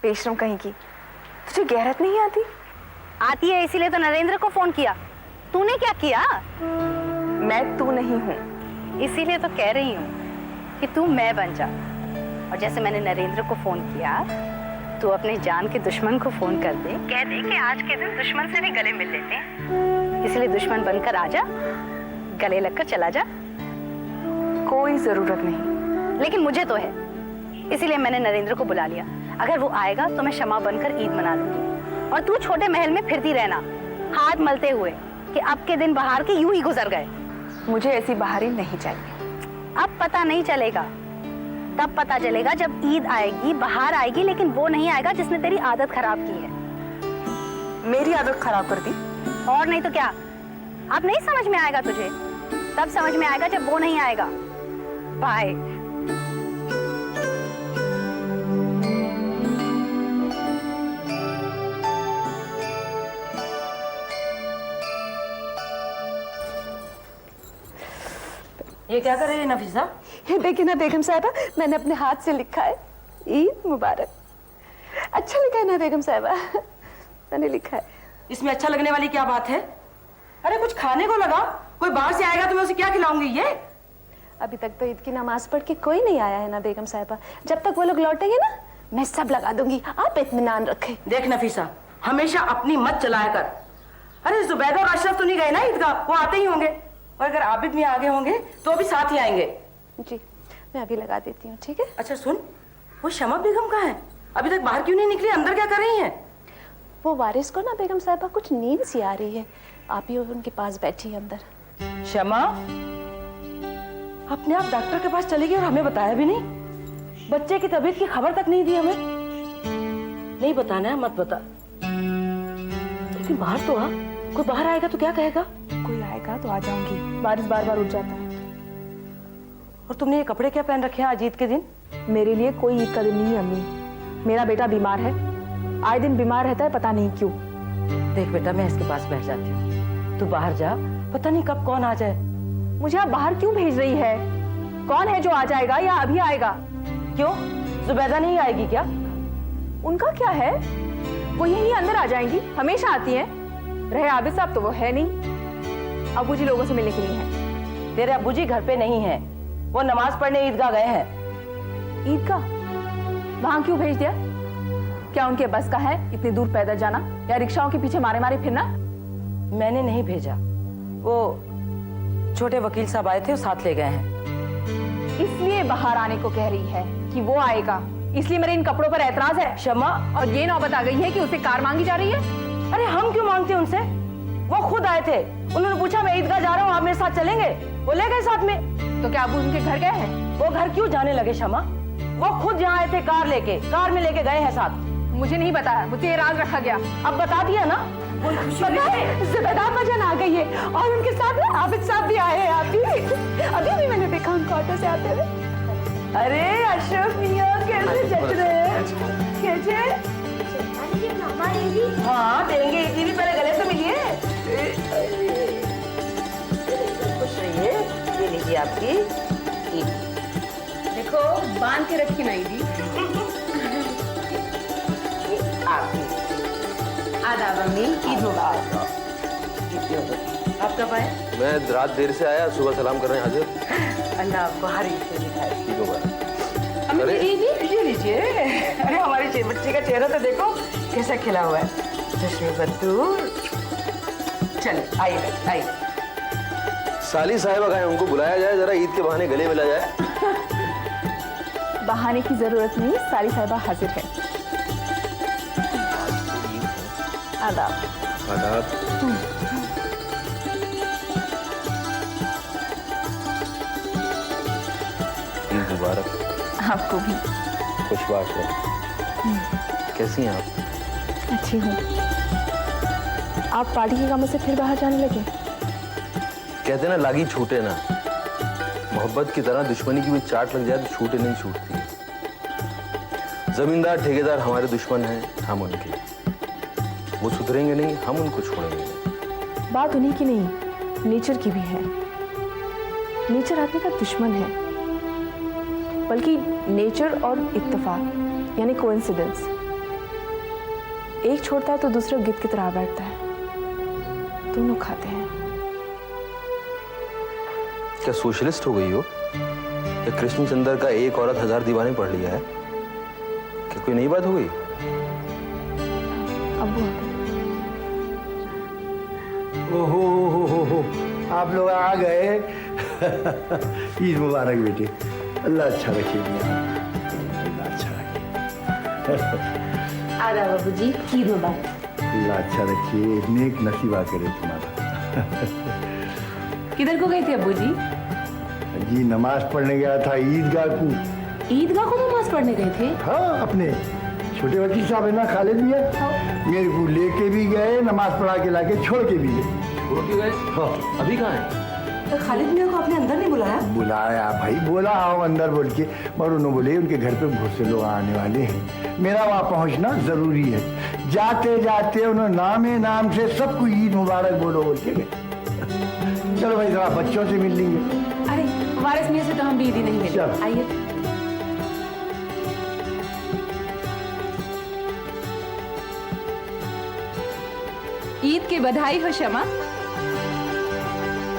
बेशरम कहीं की, तुझे गैरत नहीं आती? आती है, इसीलिए तो नरेंद्र को फोन किया। तूने क्या किया? मैं तू नहीं हूँ। इसीलिए तो कह रही हूँ कि तू मैं बन जा। और जैसे मैंने नरेंद्र को फोन किया, तू अपने जान के दुश्मन को फोन कर दे, कह दे कि आज के दिन दुश्मन से भी गले मिल लेते हैं। इसलिए दुश्मन बनकर आ जा, गले लगकर चला जा। कोई जरूरत नहीं। लेकिन मुझे तो है, इसीलिए मैंने नरेंद्र को बुला लिया। अगर वो आएगा तो मैं क्षमा बनकर ईद मना लूंगी और तू छोटे महल में फिरती रहना, हाथ मलते हुए कि अब के दिन बाहर के यूं ही गुजर गए। मुझे ऐसी बहारी नहीं चाहिए। अब पता नहीं चलेगा, तब पता चलेगा जब ईद आएगी, बाहर आएगी, लेकिन वो नहीं आएगा जिसने तेरी आदत खराब की है। मेरी आदत खराब कर दी? और नहीं तो क्या। अब नहीं समझ में आएगा तुझे, तब समझ में आएगा जब वो नहीं आएगा। बाय। ये क्या कर रही है नफीसा? ये देखिए ना बेगम साहिबा, मैंने अपने हाथ से लिखा है, ईद मुबारक। अच्छा लिखा है ना बेगम साहिबा? मैंने लिखा है। इसमें अच्छा लगने वाली क्या बात है? अरे कुछ खाने को लगा, कोई बाहर से आएगा तो मैं उसे क्या खिलाऊंगी? ये अभी तक तो ईद की नमाज पढ़ के कोई नहीं आया है ना बेगम साहिबा। जब तक वो लोग लौटेंगे ना, मैं सब लगा दूंगी, आप इत्मीनान रखें। देख नफीसा, हमेशा अपनी मत चलाया कर। अरे जुबैदा और अशरफ तो नहीं गए ना ईदगाह, वो आते ही होंगे। और अगर आबिद भी आगे होंगे तो भी साथ ही आएंगे। जी, मैं अभी लगा देती हूँ, ठीक है? अच्छा सुन, वो शमा बेगम कहाँ है? अभी तक बाहर क्यों नहीं निकली? अंदर क्या कर रही हैं? वो वारिस को ना बेगम साहिबा कुछ नींद सी आ रही है, आप ही उनके पास बैठी है अंदर। शमा अपने आप डॉक्टर के पास चली गई और हमें बताया भी नहीं। बच्चे की तबीयत की खबर तक नहीं दी हमें। नहीं बताना है, मत बता। लेकिन बाहर तो आ, कोई बाहर आएगा तो क्या कहेगा? कोई आएगा तो आ जाऊंगी, वारिस बार बार उठ जाता है। और तुमने ये कपड़े क्या पहन रखे हैं आज ईद के दिन? मेरे लिए कोई ईद का दिन नहीं है अम्मी, मेरा बेटा बीमार है, आए दिन बीमार रहता है, पता नहीं क्यों। देख बेटा, मैं इसके पास बैठ जाती हूँ, तू बाहर जा, पता नहीं कब कौन आ जाए। मुझे आप बाहर क्यों भेज रही है? कौन है जो आ जाएगा या अभी आएगा? क्यों, जुबैदा नहीं आएगी क्या? उनका क्या है, वो यहीं अंदर आ जाएंगी, हमेशा आती हैं। रहे आबिद साहब तो वो है नहीं, अबू जी लोगों से मिलने के लिए हैं। तेरे अबू जी घर पे नहीं है, वो नमाज पढ़ने ईदगाह गए हैं। ईदगाह? वहां क्यों भेज दिया? क्या उनके बस का है इतनी दूर पैदल जाना या रिक्शाओं के पीछे मारे मारे फिरना? मैंने नहीं भेजा, वो छोटे वकील साहब आए थे, वो साथ ले गए हैं। इसलिए बाहर आने को कह रही है कि वो आएगा, इसलिए मेरे इन कपड़ों पर ऐतराज है। शमा, और ये नौबत आ गई है कि उसे कार मांगी जा रही है। अरे हम क्यों मांगते उनसे? वो खुद आए थे, उन्होंने पूछा मैं ईदगाह जा रहा हूँ, आप मेरे साथ चलेंगे? वो ले गए साथ में। तो क्या अबू उनके घर गए हैं? वो घर क्यों जाने लगे शमा? वो खुद यहाँ आए थे, कार लेके, कार में लेके गए हैं साथ। मुझे नहीं बताया, मुझे ये राज रखा गया। अब बता दिया ना। जुबैदा बजन आ गई है और उनके साथ ना आबिद साहब भी आए हैं। अभी भी मैंने देखा उनको ऑटो से आते हुए। अरे अशरफ मियां कैसे जच रहे हैं? कैसे? हाँ देंगे, इतनी भी पहले गले से मिलिए। खुश रहिए, ये लीजिए आपकी ईद। देखो बांध के रखी नहीं दी। आदाब अम्मी, ईद मुबारक। आप कब आए? मैं रात देर से आया, सुबह सलाम करने हाजिर। अल्लाह आपको हर ईद से दिखाए। ठीक होगा। अम्मी अरे ये लीजिए। अरे हमारी बच्ची का चेहरा तो देखो कैसा खिला हुआ है। जश्न बदूर, चलो आइए आइए। साली साहिबा कहाँ हैं? उनको बुलाया जाए, जरा ईद के बहाने गले मिला जाए। बहाने की जरूरत नहीं, साली साहिबा हाजिर है। आदाब। आदाब। ईद मुबारक। आपको भी। खुशबाश है। कैसी हैं आप? अच्छी हूँ। आप पार्टी के कामों से फिर बाहर जाने लगे? कहते ना लागी छूटे ना, मोहब्बत की तरह दुश्मनी की भी चाट लग जाए तो छूटे नहीं छूटती। जमींदार ठेकेदार हमारे दुश्मन हैं, हम उनके। वो सुधरेंगे नहीं, हम उनको छोड़ेंगे नहीं। बात उन्हीं की नहीं, नेचर की भी है। नेचर आदमी का दुश्मन है, बल्कि नेचर और इत्तेफाक यानी कोइंसिडेंस एक छोड़ता है तो दूसरा गिद्ध की तरह बैठता है, दोनों खाते हैं। क्या सोशलिस्ट हो गई हो? या कृष्णचंद्र का एक औरत 1000 दीवाने पढ़ लिया है? क्या कोई नई बात हो गई? अब्बू आ गए। ओहो, आप लोग आ गए। ईद मुबारक बेटे। अल्लाह अच्छा रखे, अल्लाह अच्छा रखे। आदा बाबू जी, ईद मुबारक। अल्लाह अच्छा रखे, नेक नसीबा करे तुम्हारा। किधर को गए थे अब्बू जी? जी नमाज पढ़ने गया था ईदगाह को। ईदगाह को नमाज पढ़ने गए थे? हाँ, अपने छोटे वकील साहब है ना, खालिद भी है, मेरे को लेके भी गए, नमाज पढ़ा के लाके छोड़ के भी गए। छोड़ के गए? हाँ। अभी कहाँ है? तो खालिद मियाँ को आपने अंदर नहीं बुलाया? बुलाया भाई, बोला आओ अंदर बोल के, पर उन्होंने बोले उनके घर पे बहुत से लोग आने वाले हैं, मेरा वहाँ पहुँचना जरूरी है। जाते जाते उन्होंने नाम से सबको ईद मुबारक बोलो बोल के गए। चलो भाई जरा बच्चों से मिल लेंगे। अरे वारिस मियाँ से तो हम भी ईदी नहीं मिले। चल। आइए। ईद की बधाई हो शमा।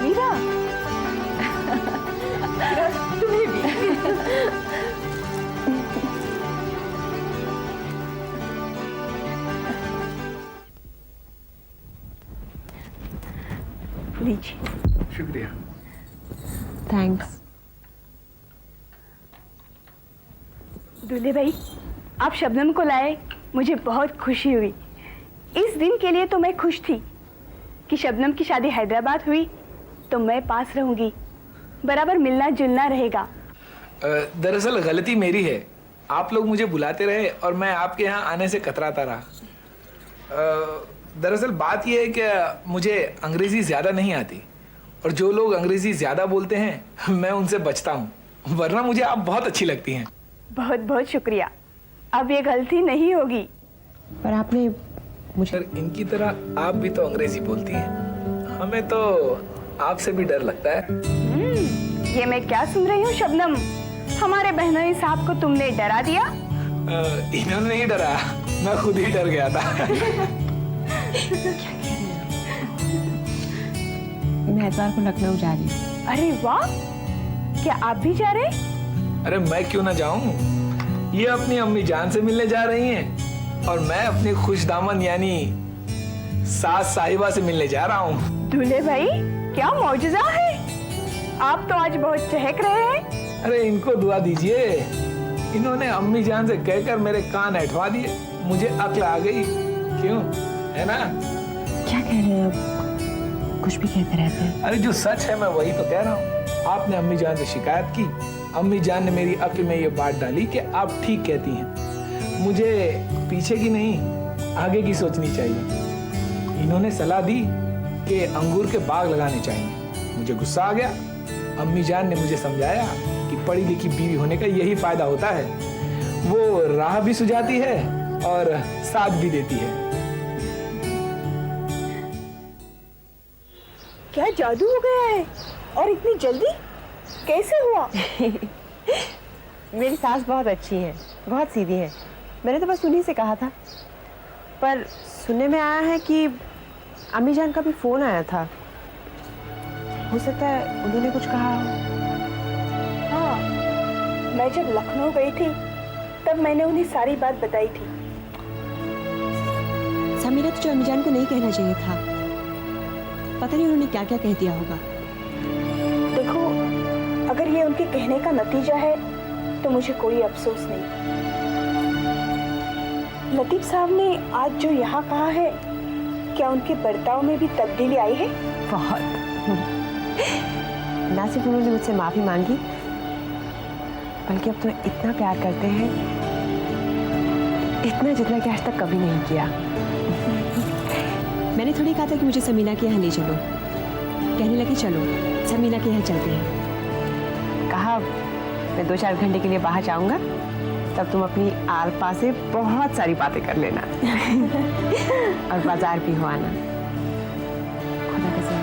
मीरा, तुम्हें भी। लीजिए। शुक्रिया। थैंक्स। दूल्हे भाई, आप शबनम को लाए, मुझे बहुत खुशी हुई। इस दिन के लिए तो मैं खुश थी कि शबनम की शादी हैदराबाद हुई तो मैं पास रहूंगी, बराबर मिलना जुलना रहेगा। दरअसल गलती मेरी है, आप लोग मुझे बुलाते रहे और मैं आपके यहाँ आने से कतराता रहा। दरअसल बात यह है कि मुझे अंग्रेज़ी ज़्यादा नहीं आती और जो लोग अंग्रेज़ी ज़्यादा बोलते हैं मैं उनसे बचता हूँ, वरना मुझे आप बहुत अच्छी लगती हैं। बहुत बहुत शुक्रिया, अब ये गलती नहीं होगी। पर आपने मुझे इनकी तरह आप भी तो अंग्रेज़ी बोलती हैं, हमें तो आपसे भी डर लगता है। ये मैं क्या सुन रही हूँ शबनम, हमारे बहनोई साहब को तुमने डरा दिया? इन्होंने नहीं डरा, मैं खुद ही डर गया था। मैं एतवार को लखनऊ जा रही हूँ। अरे वाह, क्या आप भी जा रहे? अरे मैं क्यों ना जाऊं, ये अपनी अम्मी जान से मिलने जा रही हैं और मैं अपनी खुशदामन यानी सास साहिबा से मिलने जा रहा हूँ। दूल्हे भाई, क्या मौजूदा है, आप तो आज बहुत चहक रहे हैं। अरे इनको दुआ दीजिए, इन्होंने अम्मी जान से कहकर मेरे कान हटवा दिए, मुझे अक्ल आ गई। क्यों, है ना? क्या कह रहे हैं आप? कुछ भी कहते रहते हैं। अरे जो सच है मैं वही तो कह रहा हूँ। आपने अम्मी जान से शिकायत की, अम्मी जान ने मेरी अक्ल में ये बात डाली कि आप ठीक कहती हैं, मुझे पीछे की नहीं आगे की सोचनी चाहिए। इन्होंने सलाह दी कि अंगूर के बाग लगाने चाहिए, मुझे गुस्सा आ गया। अम्मी जान ने मुझे समझाया कि पढ़ी लिखी बीवी होने का यही फायदा होता है, वो राह भी सुझाती है और साथ भी देती है। क्या जादू हो गया है, और इतनी जल्दी कैसे हुआ? मेरी सास बहुत अच्छी है, बहुत सीधी है, मैंने तो बस उन्हीं से कहा था। पर सुनने में आया है कि अम्मी जान का भी फोन आया था, हो सकता है उन्होंने कुछ कहा हो। हाँ, मैं जब लखनऊ गई थी तब मैंने उन्हें सारी बात बताई थी। समीरा तो अम्मी जान को नहीं कहना चाहिए था, पता नहीं उन्होंने क्या क्या कह दिया होगा। देखो, अगर ये उनके कहने का नतीजा है तो मुझे कोई अफसोस नहीं। लतीफ साहब ने आज जो यहाँ कहा है, क्या उनके बर्ताव में भी तब्दीली आई है? बहुत। ना सिर्फ उन्होंने मुझसे माफी मांगी, बल्कि अब तो इतना प्यार करते हैं, इतना जितना कि आज तक कभी नहीं किया। मैंने थोड़ी कहा था कि मुझे समीना के यहाँ ले चलो, कहने लगी चलो समीना के यहाँ चलते हैं। कहा मैं 2-4 घंटे के लिए बाहर जाऊंगा, तब तुम अपनी आलपा से बहुत सारी बातें कर लेना और बाजार भी हो आना। खुदा कसम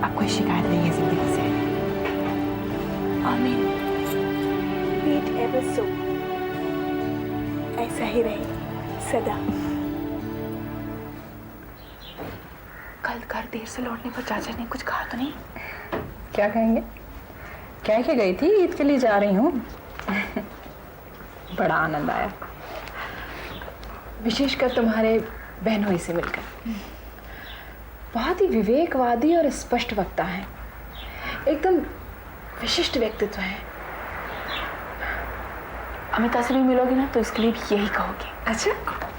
अब कोई शिकायत नहीं है जिंदगी से। आमीन। Be it ever so, ऐसा ही रहे। सदा। कल घर देर से लौटने पर चाचा ने कुछ कहा तो नहीं? क्या कहेंगे? कह के गई थी ईद के लिए जा रही हूँ। बड़ा आनंद आया, विशेषकर तुम्हारे बहनोई से मिलकर। बहुत ही विवेकवादी और स्पष्ट वक्ता हैं, एकदम विशिष्ट व्यक्तित्व है। अमिता से भी मिलोगी ना तो इसके लिए भी यही कहोगे। अच्छा,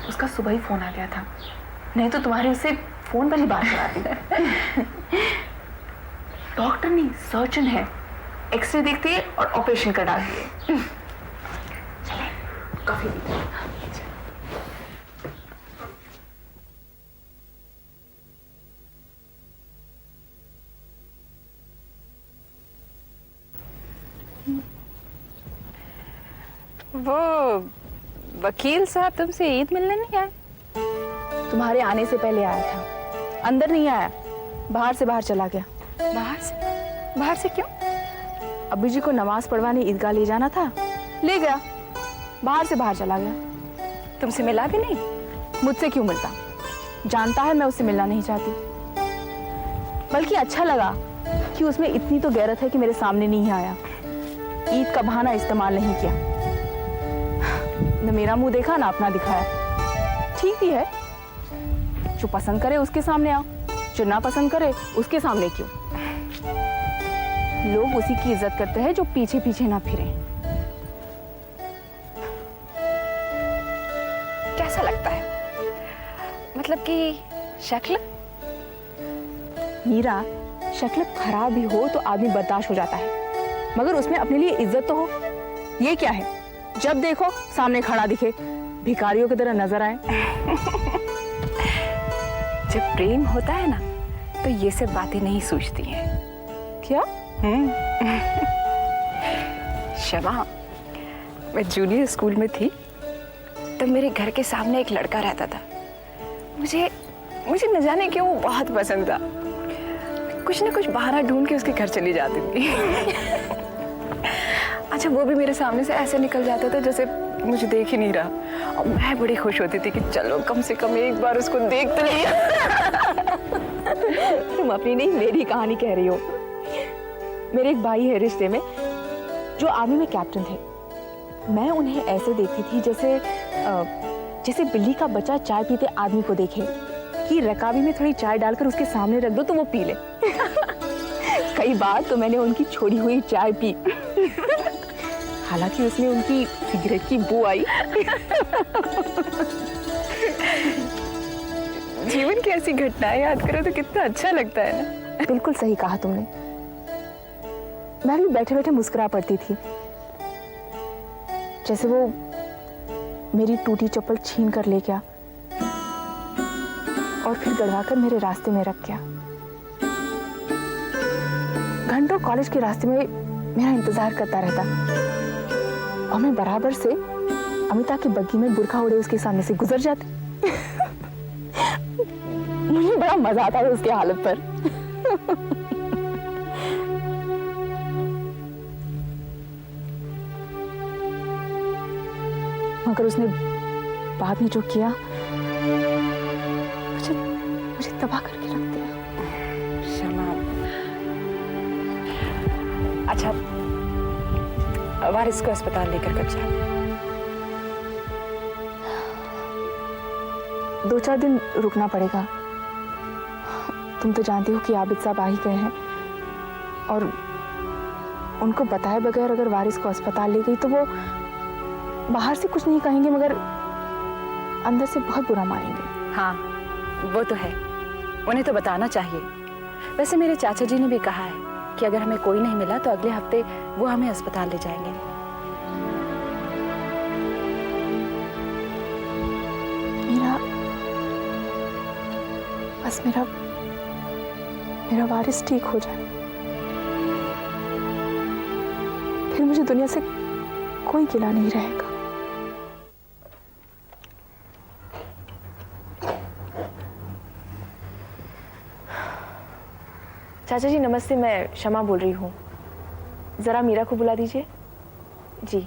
उसका सुबह ही फोन आ गया था, नहीं तो तुम्हारे उससे फोन पर ही बात कराती। डॉक्टर नहीं, सर्जन है, एक्सरे देखती है और ऑपरेशन कर डालती है। चले कॉफी पीते हैं। वो वकील साहब तुमसे ईद मिलने नहीं आए? तुम्हारे आने से पहले आया था, अंदर नहीं आया, बाहर से बाहर चला गया। बाहर से? बाहर से क्यों? अब्बू जी को नमाज पढ़वाने ईदगाह ले जाना था, ले गया, बाहर से बाहर चला गया। तुमसे मिला भी नहीं? मुझसे क्यों मिलता, जानता है मैं उससे मिलना नहीं चाहती। बल्कि अच्छा लगा कि उसमें इतनी तो गैरत है कि मेरे सामने नहीं आया, ईद का बहाना इस्तेमाल नहीं किया। न मेरा मुंह देखा ना अपना दिखाया। ठीक भी है, जो पसंद करे उसके सामने आओ, जो ना पसंद करे उसके सामने क्यों। लोग उसी की इज्जत करते हैं जो पीछे पीछे ना फिरे। कैसा लगता है? मतलब कि शक्ल? मीरा, शक्ल खराब भी हो तो आदमी बर्दाश्त हो जाता है, मगर उसमें अपने लिए इज्जत तो हो। ये क्या है, जब देखो सामने खड़ा दिखे, भिखारियों की तरह नजर आए। जब प्रेम होता है ना तो ये सब बातें नहीं सूझती हैं। क्या? शमा, मैं जूनियर स्कूल में थी तब मेरे घर के सामने एक लड़का रहता था। मुझे न जाने क्यों वो बहुत पसंद था। कुछ ना कुछ बहाना ढूंढ के उसके घर चली जाती थी। अच्छा, वो भी मेरे सामने से ऐसे निकल जाता था जैसे मुझे देख ही नहीं रहा, और मैं बड़ी खुश होती थी कि चलो कम से कम एक बार उसको देख तो लिया। तुम अपनी नहीं मेरी कहानी कह रही हो। मेरे एक भाई है रिश्ते में जो आर्मी में कैप्टन थे। मैं उन्हें ऐसे देखती थी जैसे बिल्ली का बच्चा चाय पीते आदमी को देखे कि रकाबी में थोड़ी चाय डालकर उसके सामने रख दो तो वो पी ले। कई बार तो मैंने उनकी छोड़ी हुई चाय पी, हालांकि उसमें उनकी सिगरेट की बू आई। जीवन की ऐसी घटनाएं याद करो तो कितना अच्छा लगता है ना। बिल्कुल सही कहा तुमने। मैं भी बैठे बैठे मुस्कुरा पड़ती थी, जैसे वो मेरी टूटी चप्पल छीन कर ले गया और फिर गड़वाकर मेरे रास्ते में रख गया। घंटों कॉलेज के रास्ते में मेरा इंतजार करता रहता और मैं बराबर से अमिता की बग्गी में बुरखा उड़े उसके सामने से गुजर जाती। मुझे बड़ा मजा आता है उसकी हालत पर। मगर उसने बाद में जो किया मुझे तबाह करके रख दिया। शमा, अच्छा वारिस को अस्पताल लेकर कब जाओ? 2-4 दिन रुकना पड़ेगा। तुम तो जानती हो कि आबिद साहब आ ही गए हैं और उनको बताए बगैर अगर वारिस को अस्पताल ले गई तो वो बाहर से कुछ नहीं कहेंगे मगर अंदर से बहुत बुरा मानेंगे। हाँ, वो तो है, उन्हें तो बताना चाहिए। वैसे मेरे चाचा जी ने भी कहा है कि अगर हमें कोई नहीं मिला तो अगले हफ्ते वो हमें अस्पताल ले जाएंगे। मीरा, बस मेरा वारिस ठीक हो जाए, फिर मुझे दुनिया से कोई गिला नहीं रहेगा। चाचा जी नमस्ते, मैं शमा बोल रही हूँ। जरा मीरा को बुला दीजिए। जी।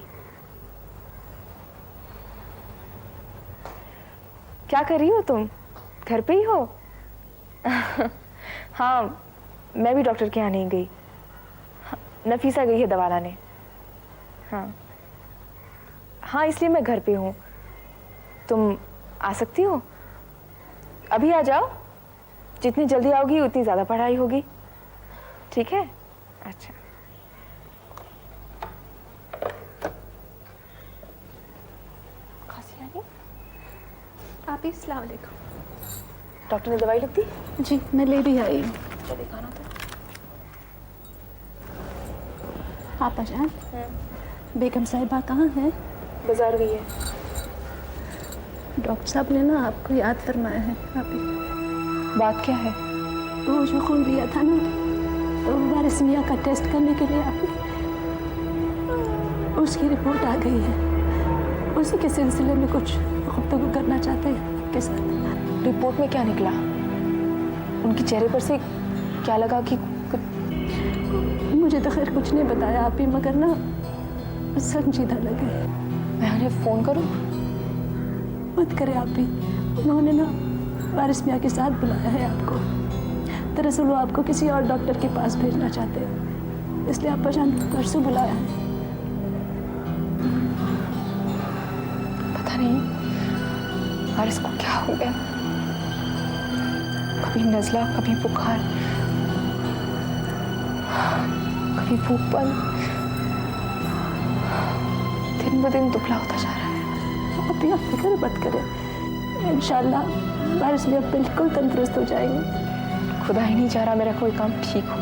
क्या कर रही हो तुम? घर पे ही हो? हाँ, मैं भी डॉक्टर के यहाँ नहीं गई। हाँ, नफीसा गई है दवा लाने। हाँ हाँ, इसलिए मैं घर पे हूँ। तुम आ सकती हो? अभी आ जाओ, जितनी जल्दी आओगी उतनी ज़्यादा पढ़ाई होगी, ठीक है? अच्छा। खांसी आ रही? आप ही अस्सलाम वालेकुम। डॉक्टर ने दवाई लिख दी? जी मैं ले भी आई हूँ। चलिए दिखाना तो। आपा जान, बेगम साहिबा कहाँ हैं? बाजार गई है। डॉक्टर साहब ने ना आपको याद फरमाया है। आप ही बात क्या है? वो जो खून लिया था ना, वारिस मियाँ का टेस्ट करने के लिए आप उसकी रिपोर्ट आ गई है। उसी के सिलसिले में कुछ गुफ्तगू करना चाहते हैं आपके साथ। रिपोर्ट में क्या निकला? उनके चेहरे पर से क्या लगा कि मुझे तो खैर कुछ नहीं बताया आप ही, मगर ना संजीदा लगे। मैं उन्हें फ़ोन करूं? मत करें आप भी। उन्होंने ना वारिस मियाँ के साथ बुलाया है आपको। दरअसल वो आपको किसी और डॉक्टर के पास भेजना चाहते हैं, इसलिए आपा जान परसों बुलाया है। पता नहीं वारिस को क्या हो गया। कभी नज़ला, कभी बुखार, कभी भूख बंद। दिन ब दिन दुबला होता जा रहा है। आप भी फिक्र मत करें, इंशाल्लाह वारिस मियाँ बिल्कुल तंदुरुस्त हो जाएंगे। खुदा ही नहीं चाह रहा मेरा कोई काम ठीक हो।